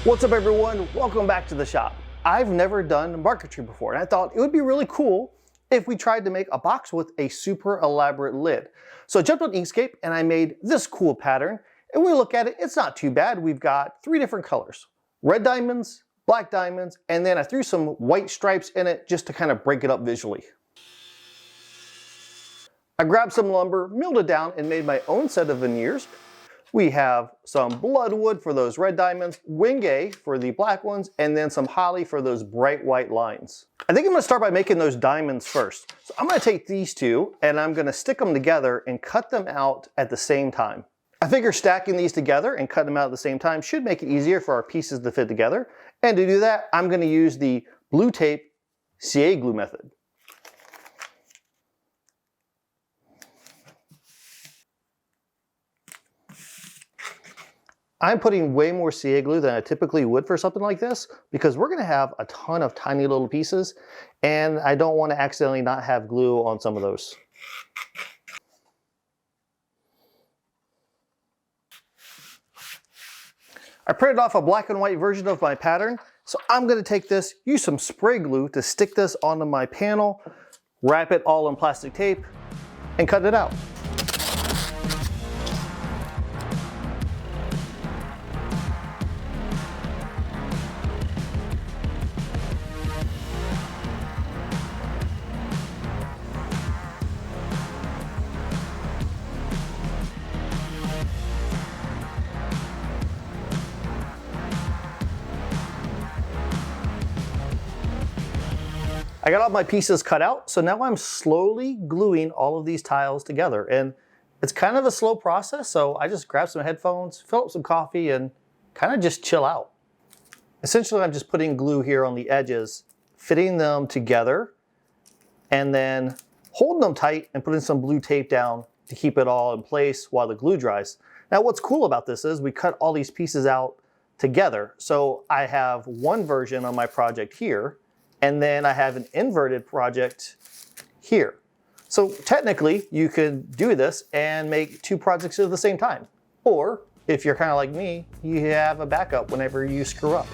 What's up everyone? Welcome back to the shop. I've never done marquetry before and I thought it would be really cool if we tried to make a box with a super elaborate lid. So I jumped on Inkscape and I made this cool pattern, and when we look at it, it's not too bad. We've got 3 different colors: red diamonds, black diamonds, and then I threw some white stripes in it just to kind of break it up visually. I grabbed some lumber, milled it down, and made my own set of veneers. We have some bloodwood for those red diamonds, wenge for the black ones, and then some holly for those bright white lines. I think I'm going to start by making those diamonds first. So I'm going to take these two and I'm going to stick them together and cut them out at the same time. I figure stacking these together and cutting them out at the same time should make it easier for our pieces to fit together. And to do that, I'm going to use the blue tape CA glue method. I'm putting way more CA glue than I typically would for something like this because we're going to have a ton of tiny little pieces and I don't want to accidentally not have glue on some of those. I printed off a black and white version of my pattern, so I'm going to take this, use some spray glue to stick this onto my panel, wrap it all in plastic tape, and cut it out. I got all my pieces cut out, so now I'm slowly gluing all of these tiles together. And it's kind of a slow process, so I just grab some headphones, fill up some coffee, and kind of just chill out. Essentially, I'm just putting glue here on the edges, fitting them together, and then holding them tight and putting some blue tape down to keep it all in place while the glue dries. Now, what's cool about this is we cut all these pieces out together. So I have one version on my project here, and then I have an inverted project here. So technically, you could do this and make 2 projects at the same time. Or if you're kind of like me, you have a backup whenever you screw up.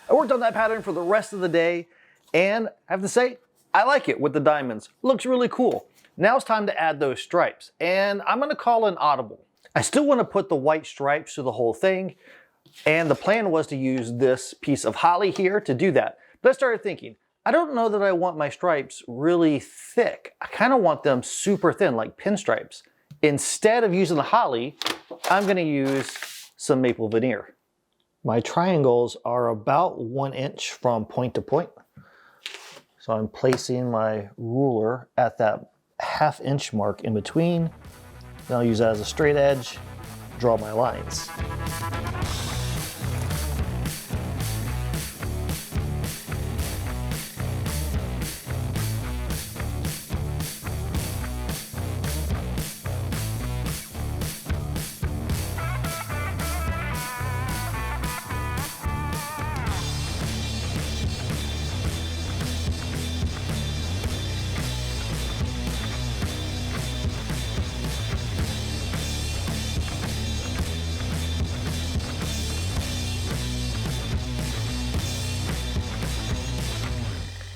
I worked on that pattern for the rest of the day, and I have to say, I like it with the diamonds. Looks really cool. Now it's time to add those stripes, and I'm gonna call an audible. I still wanna put the white stripes through the whole thing, and the plan was to use this piece of holly here to do that. But I started thinking, I don't know that I want my stripes really thick. I kinda want them super thin, like pinstripes. Instead of using the holly, I'm gonna use some maple veneer. My triangles are about 1 inch from point to point. So I'm placing my ruler at that 1/2 inch mark in between. Then I'll use that as a straight edge, draw my lines.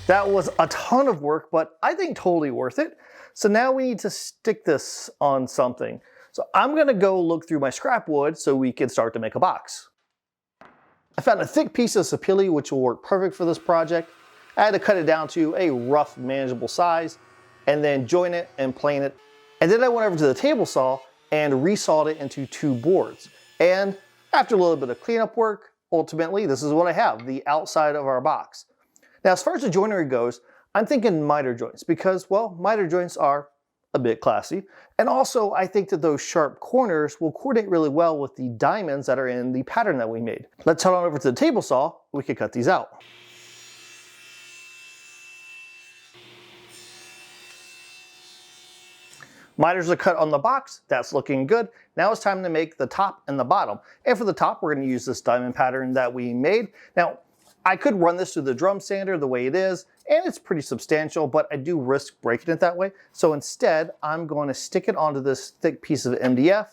That was a ton of work, but I think totally worth it. So now we need to stick this on something. So I'm gonna go look through my scrap wood so we can start to make a box. I found a thick piece of sapele which will work perfect for this project. I had to cut it down to a rough, manageable size and then join it and plane it. And then I went over to the table saw and resawed it into 2 boards. And after a little bit of cleanup work, ultimately this is what I have, the outside of our box. Now, as far as the joinery goes, I'm thinking miter joints because, well, miter joints are a bit classy. And also, I think that those sharp corners will coordinate really well with the diamonds that are in the pattern that we made. Let's head on over to the table saw. We can cut these out. Miters are cut on the box, that's looking good. Now it's time to make the top and the bottom. And for the top, we're gonna use this diamond pattern that we made. Now, I could run this through the drum sander the way it is, and it's pretty substantial, but I do risk breaking it that way. So instead, I'm going to stick it onto this thick piece of MDF,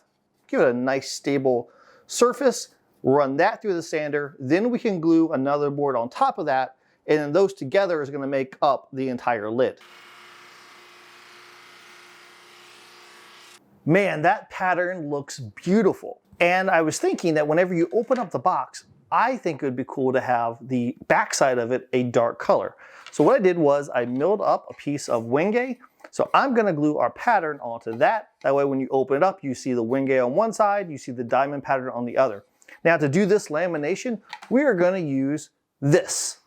give it a nice stable surface, run that through the sander, then we can glue another board on top of that, and then those together is gonna make up the entire lid. Man, that pattern looks beautiful. And I was thinking that whenever you open up the box, I think it would be cool to have the backside of it a dark color. So what I did was I milled up a piece of wenge. So I'm gonna glue our pattern onto that. That way when you open it up, you see the wenge on one side, you see the diamond pattern on the other. Now to do this lamination, we are gonna use this,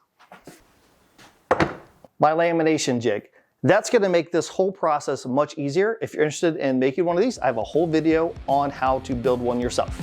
my lamination jig. That's gonna make this whole process much easier. If you're interested in making one of these, I have a whole video on how to build one yourself.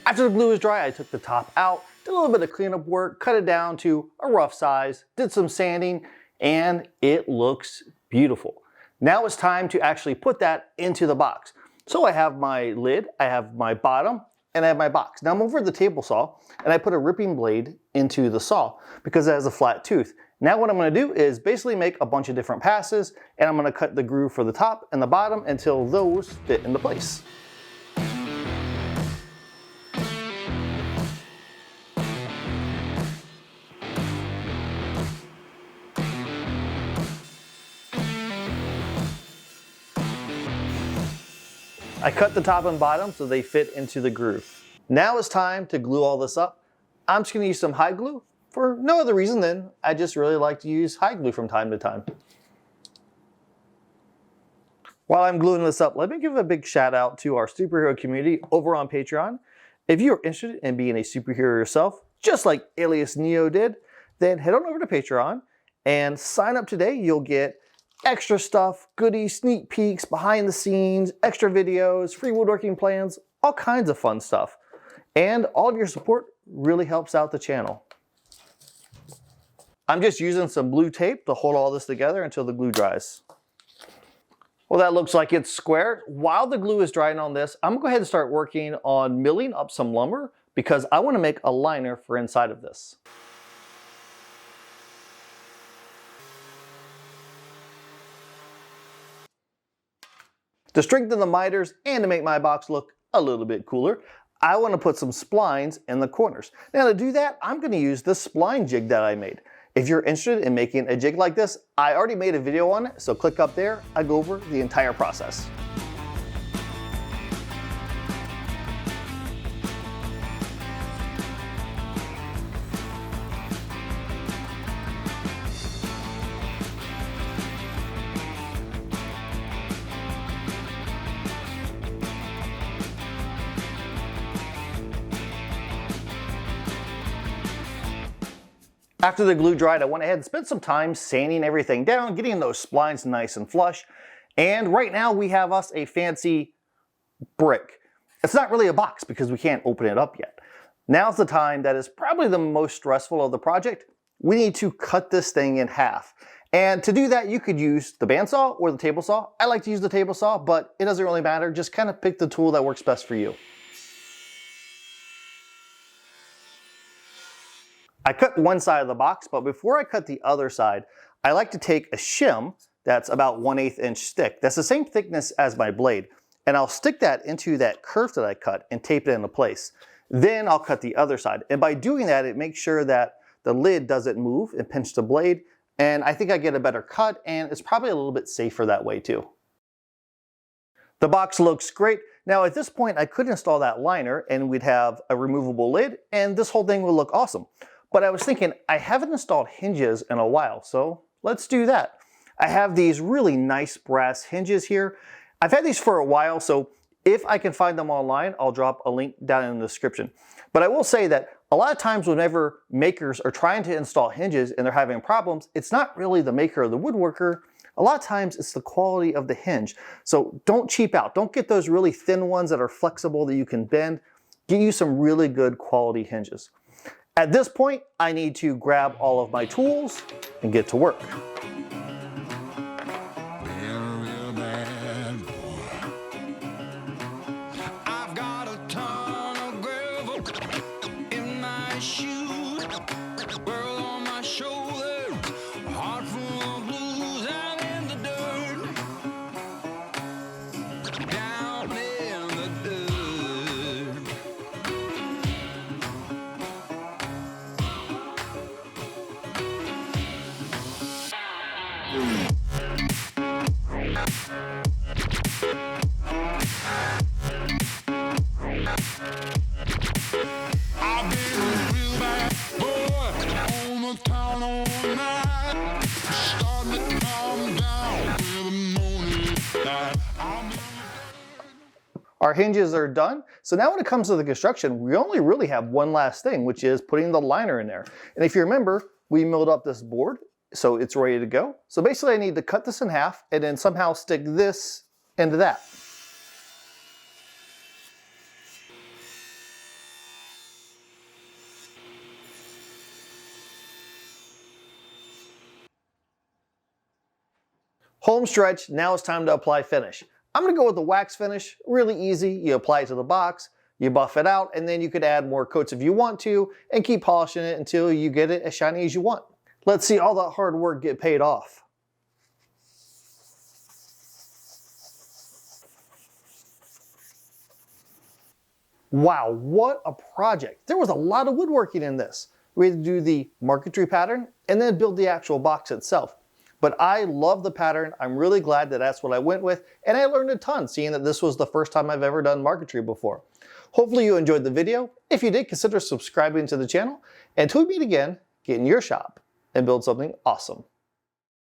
After the glue was dry, I took the top out, did a little bit of cleanup work, cut it down to a rough size, did some sanding, and it looks beautiful. Now it's time to actually put that into the box. So I have my lid, I have my bottom, and I have my box. Now I'm over at the table saw, and I put a ripping blade into the saw because it has a flat tooth. Now what I'm gonna do is basically make a bunch of different passes, and I'm gonna cut the groove for the top and the bottom until those fit into place. I cut the top and bottom so they fit into the groove. Now it's time to glue all this up. I'm just gonna use some hide glue for no other reason than I just really like to use hide glue from time to time. While I'm gluing this up, let me give a big shout out to our superhero community over on Patreon. If you're interested in being a superhero yourself, just like Alias Neo did, then head on over to Patreon and sign up today. You'll get extra stuff, goodies, sneak peeks, behind the scenes, extra videos, free woodworking plans, all kinds of fun stuff. And all of your support really helps out the channel. I'm just using some blue tape to hold all this together until the glue dries. Well, that looks like it's square. While the glue is drying on this, I'm gonna go ahead and start working on milling up some lumber because I wanna make a liner for inside of this. To strengthen the miters and to make my box look a little bit cooler, I want to put some splines in the corners. Now to do that, I'm going to use this spline jig that I made. If you're interested in making a jig like this, I already made a video on it, so click up there. I go over the entire process. After the glue dried, I went ahead and spent some time sanding everything down, getting those splines nice and flush. And right now we have us a fancy brick. It's not really a box because we can't open it up yet. Now's the time that is probably the most stressful of the project. We need to cut this thing in half. And to do that, you could use the bandsaw or the table saw. I like to use the table saw, but it doesn't really matter. Just kind of pick the tool that works best for you. I cut one side of the box, but before I cut the other side, I like to take a shim that's about 1/8 inch thick. That's the same thickness as my blade. And I'll stick that into that curve that I cut and tape it into place. Then I'll cut the other side. And by doing that, it makes sure that the lid doesn't move and pinch the blade. And I think I get a better cut, and it's probably a little bit safer that way too. The box looks great. Now at this point, I could install that liner and we'd have a removable lid and this whole thing would look awesome. But I was thinking, I haven't installed hinges in a while, so let's do that. I have these really nice brass hinges here. I've had these for a while, so If I can find them online, I'll drop a link down in the description. But I will say that a lot of times whenever makers are trying to install hinges and they're having problems, it's not really the maker or the woodworker. A lot of times it's the quality of the hinge. So don't cheap out. Don't get those really thin ones that are flexible that you can bend. Get you some really good quality hinges. At this point, I need to grab all of my tools and get to work. Our hinges are done. So now when it comes to the construction, we only really have one last thing, which is putting the liner in there. And if you remember, we milled up this board, so it's ready to go. So basically I need to cut this in half and then somehow stick this into that. Home stretch, now it's time to apply finish. I'm gonna go with the wax finish, really easy. You apply it to the box, you buff it out, and then you could add more coats if you want to, and keep polishing it until you get it as shiny as you want. Let's see all that hard work get paid off. Wow, what a project. There was a lot of woodworking in this. We had to do the marquetry pattern and then build the actual box itself. But I love the pattern. I'm really glad that that's what I went with. And I learned a ton, seeing that this was the first time I've ever done marquetry before. Hopefully you enjoyed the video. If you did, consider subscribing to the channel. And until we meet again, get in your shop and build something awesome.